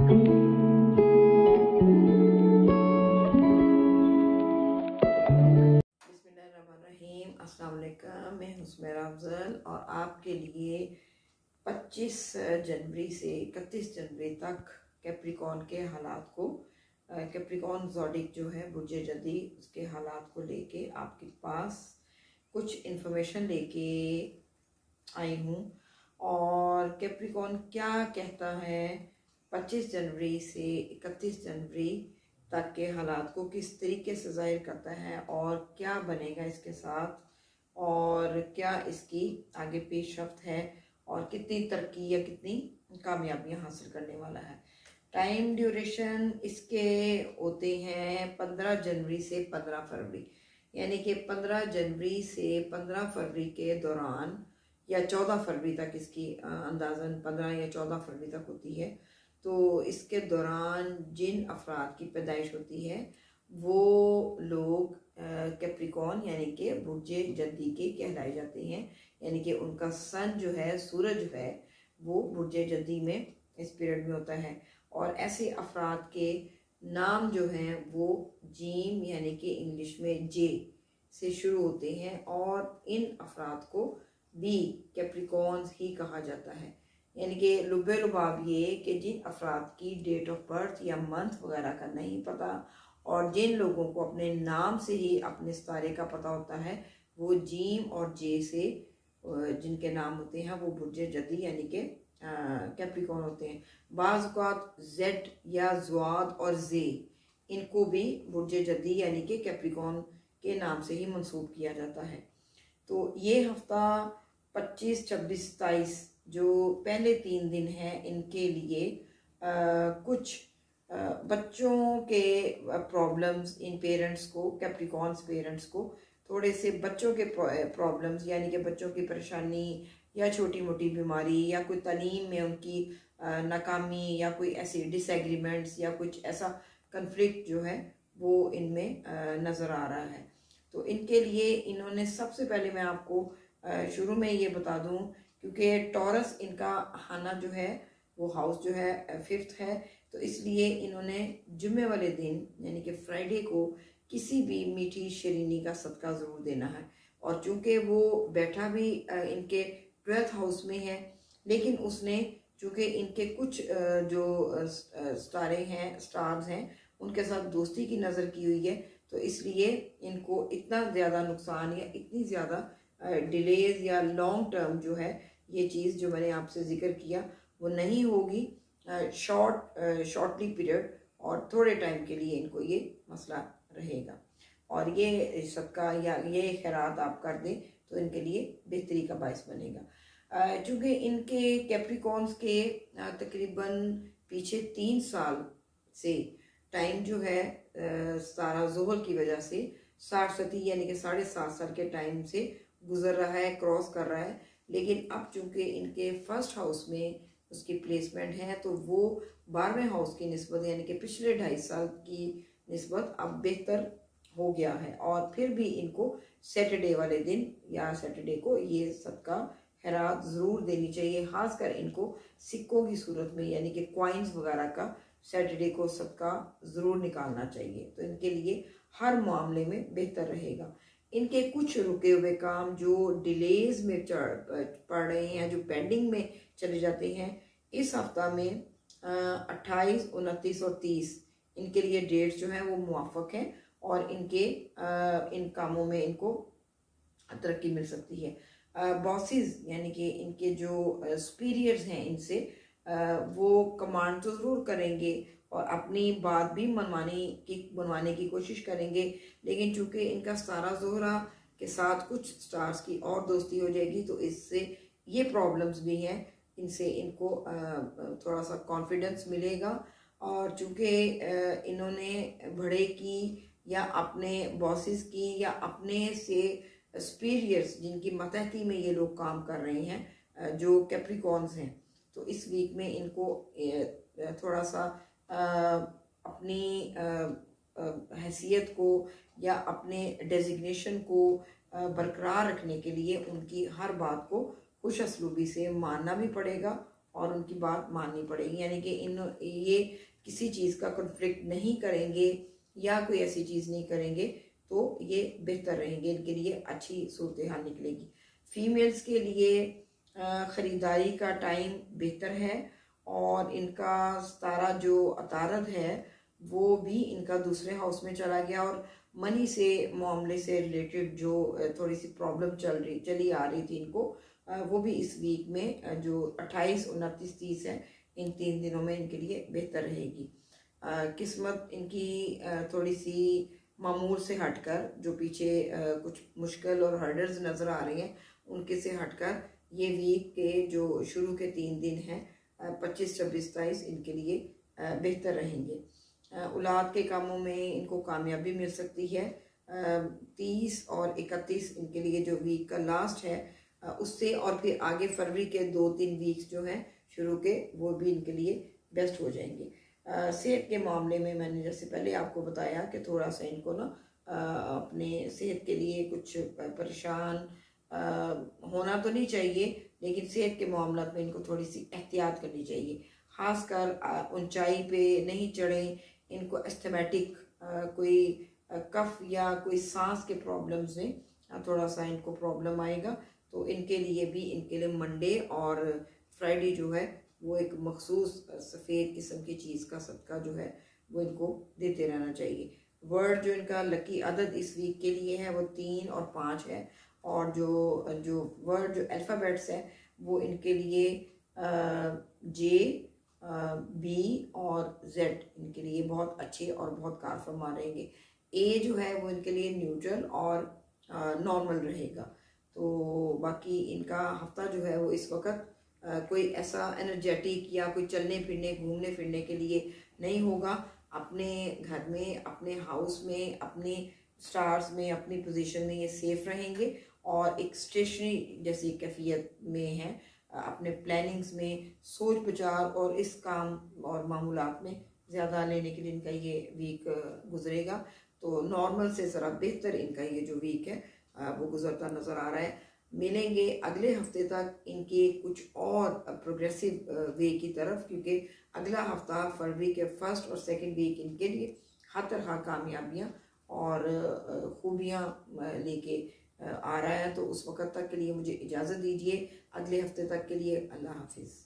बिस्मिल्लाहिर्रहमानिर्रहीम। अस्सलाम वालेकुम। मैं हुस्मैरा अफजल और आपके लिए 25 जनवरी से 31 जनवरी तक कैप्रिकॉन के हालात को, कैप्रिकॉन ज़ोडिक जो है बुर्जे जदी, उसके हालात को लेके आपके पास कुछ इन्फॉर्मेशन लेके आई हूँ। और कैप्रिकॉन क्या कहता है 25 जनवरी से 31 जनवरी तक के हालात को किस तरीके से ज़ाहिर करता है और क्या बनेगा इसके साथ, और क्या इसकी आगे पेशरफ्त है और कितनी तरक्की या कितनी कामयाबियाँ हासिल करने वाला है। टाइम ड्यूरेशन इसके होते हैं 15 जनवरी से 15 फरवरी, यानी कि 15 जनवरी से 15 फरवरी के दौरान या 14 फरवरी तक इसकी अंदाज़न 15 या 14 फरवरी तक होती है। तो इसके दौरान जिन अफराद की पैदाइश होती है वो लोग कैप्रिकॉन यानी कि बुर्जे जद्दी के कहलाए जाते हैं, यानी कि उनका सन जो है, सूरज जो है, वो बुर्जे जद्दी में इस पीरियड में होता है। और ऐसे अफराद के नाम जो हैं वो जीम यानी कि इंग्लिश में जे से शुरू होते हैं और इन अफराद को भी कैप्रिकॉन्स ही कहा जाता है। यानी कि लुबे लुबाब ये कि जिन अफराद की डेट ऑफ बर्थ या मंथ वगैरह का नहीं पता और जिन लोगों को अपने नाम से ही अपने सितारे का पता होता है वो जीम और जे से जिनके नाम होते हैं वो बुर्जे जदी यानी कि कैप्रिकॉन होते हैं। बाज़ औक़ात जेड या ज़्वाद और जे इनको भी बुर्जे जदी यानी कि कैप्रिकॉन के नाम से ही मंसूब किया जाता है। तो ये हफ्ता 25, 26, 27 जो पहले 3 दिन हैं इनके लिए कुछ बच्चों के प्रॉब्लम्स, इन पेरेंट्स को, कैप्रिकॉन्स पेरेंट्स को थोड़े से बच्चों के प्रॉब्लम्स यानी कि बच्चों की परेशानी या छोटी मोटी बीमारी या कोई तालीम में उनकी नाकामी या कोई ऐसी डिसएग्रीमेंट्स या कुछ ऐसा कन्फ्लिक्ट जो है वो इनमें नज़र आ रहा है। तो इनके लिए इन्होंने सबसे पहले मैं आपको शुरू में ये बता दूं, क्योंकि टॉरस इनका खाना जो है वो हाउस जो है 5th है, तो इसलिए इन्होंने जुम्मे वाले दिन यानी कि फ्राइडे को किसी भी मीठी शरीनी का सदका ज़रूर देना है। और चूँकि वो बैठा भी इनके 12th हाउस में है, लेकिन उसने चूँकि इनके कुछ जो स्टार्स हैं उनके साथ दोस्ती की नज़र की हुई है, तो इसलिए इनको इतना ज़्यादा नुकसान या इतनी ज़्यादा डिलेज या लॉन्ग टर्म जो है ये चीज़ जो मैंने आपसे जिक्र किया वो नहीं होगी। शॉर्टली पीरियड और थोड़े टाइम के लिए इनको ये मसला रहेगा। और ये सदका या ये खैरात आप कर दें तो इनके लिए बेहतरी का बायस बनेगा। चूँकि इनके कैप्रिकॉन्स के तकरीबन पीछे 3 साल से टाइम जो है सारा ज़ोहर की वजह से 60 यानी कि 7.5 साल के टाइम से गुजर रहा है, क्रॉस कर रहा है। लेकिन अब चूँकि इनके फर्स्ट हाउस में उसकी प्लेसमेंट है तो वो 12वें हाउस की निस्बत यानी कि पिछले 2.5 साल की निस्बत अब बेहतर हो गया है। और फिर भी इनको सैटरडे वाले दिन या सैटरडे को ये सदका खैरात ज़रूर देनी चाहिए, खासकर इनको सिक्कों की सूरत में यानी कि कॉइन्स वगैरह का सैटरडे को सदका ज़रूर निकालना चाहिए, तो इनके लिए हर मामले में बेहतर रहेगा। इनके कुछ रुके हुए काम जो डिलेज में पड़ रहे हैं, जो पेंडिंग में चले जाते हैं, इस हफ्ता में 28, 29 और 30 इनके लिए डेट्स जो हैं वो मुआफ़क हैं और इनके इन कामों में इनको तरक्की मिल सकती है। बॉसेस यानी कि इनके जो सुपीरियर्स हैं इनसे वो कमांड तो ज़रूर करेंगे और अपनी बात भी मनवाने की कोशिश करेंगे, लेकिन चूंकि इनका सारा ज़ोहरा के साथ कुछ स्टार्स की और दोस्ती हो जाएगी तो इससे ये प्रॉब्लम्स भी हैं, इनसे इनको थोड़ा सा कॉन्फिडेंस मिलेगा। और चूंकि इन्होंने बड़े की या अपने बॉसेस की या अपने से सुपीरियर्स जिनकी मतहती में ये लोग काम कर रहे हैं जो कैप्रिकॉन्स हैं, तो इस वीक में इनको थोड़ा सा अपनी हैसियत को या अपने डेजिग्नेशन को बरकरार रखने के लिए उनकी हर बात को खुश असलूबी से मानना भी पड़ेगा और उनकी बात माननी पड़ेगी, यानी कि ये किसी चीज़ का कॉन्फ्लिक्ट नहीं करेंगे या कोई ऐसी चीज़ नहीं करेंगे तो ये बेहतर रहेंगे, इनके लिए अच्छी सूरत हाल निकलेगी। फीमेल्स के लिए ख़रीदारी का टाइम बेहतर है और इनका सितारा जो अतारद है वो भी इनका दूसरे हाउस में चला गया और मनी से मामले से रिलेटेड जो थोड़ी सी प्रॉब्लम चली आ रही थी इनको, वो भी इस वीक में जो 28, 29, 30 है, इन 3 दिनों में इनके लिए बेहतर रहेगी। किस्मत इनकी थोड़ी सी मामूल से हटकर, जो पीछे कुछ मुश्किल और हर्डल्स नज़र आ रही हैं उनके से हटकर ये वीक के जो शुरू के 3 दिन हैं 25, 26, 27 इनके लिए बेहतर रहेंगे। औलाद के कामों में इनको कामयाबी मिल सकती है। 30 और 31 इनके लिए जो वीक का लास्ट है उससे, और फिर आगे फरवरी के 2-3 वीक्स जो हैं शुरू के, वो भी इनके लिए बेस्ट हो जाएंगे। सेहत के मामले में मैंने जैसे पहले आपको बताया कि थोड़ा सा इनको ना अपने सेहत के लिए कुछ परेशान होना तो नहीं चाहिए, लेकिन सेहत के मामला में इनको थोड़ी सी एहतियात करनी चाहिए। खासकर ऊंचाई पे नहीं चढ़ें, इनको एस्थमेटिक कोई कफ या कोई सांस के प्रॉब्लम्स में थोड़ा सा इनको प्रॉब्लम आएगा, तो इनके लिए मंडे और फ्राइडे जो है वो एक मखसूस सफ़ेद किस्म की चीज़ का सदका जो है वो इनको देते रहना चाहिए। वर्ड जो इनका लकी अदद इस वीक के लिए है वो 3 और 5 है, और जो वर्ड जो अल्फ़ाबेट्स है वो इनके लिए जे, बी और जेड इनके लिए बहुत अच्छे और बहुत कारफरमा रहेंगे। ए जो है वो इनके लिए न्यूट्रल और नॉर्मल रहेगा। तो बाकी इनका हफ्ता जो है वो इस वक्त कोई ऐसा एनर्जेटिक या कोई चलने फिरने घूमने फिरने के लिए नहीं होगा। अपने घर में, अपने हाउस में, अपने स्टार्स में, अपनी पोजीशन में ये सेफ रहेंगे और एक स्टेशनरी जैसी कैफियत में है। अपने प्लानिंग्स में सोच विचार और इस काम और मामूलात में ज़्यादा लेने के लिए इनका ये वीक गुजरेगा। तो नॉर्मल से ज़रा बेहतर इनका ये जो वीक है वो गुजरता नज़र आ रहा है। मिलेंगे अगले हफ्ते तक इनके कुछ और प्रोग्रेसिव वे की तरफ, क्योंकि अगला हफ्ता फरवरी के 1st और 2nd वीक इनके लिए हर तरह कामयाबियाँ और खूबियाँ लेके आ रहा है। तो उस वक़्त तक के लिए मुझे इजाज़त दीजिए, अगले हफ्ते तक के लिए अल्लाह हाफिज़।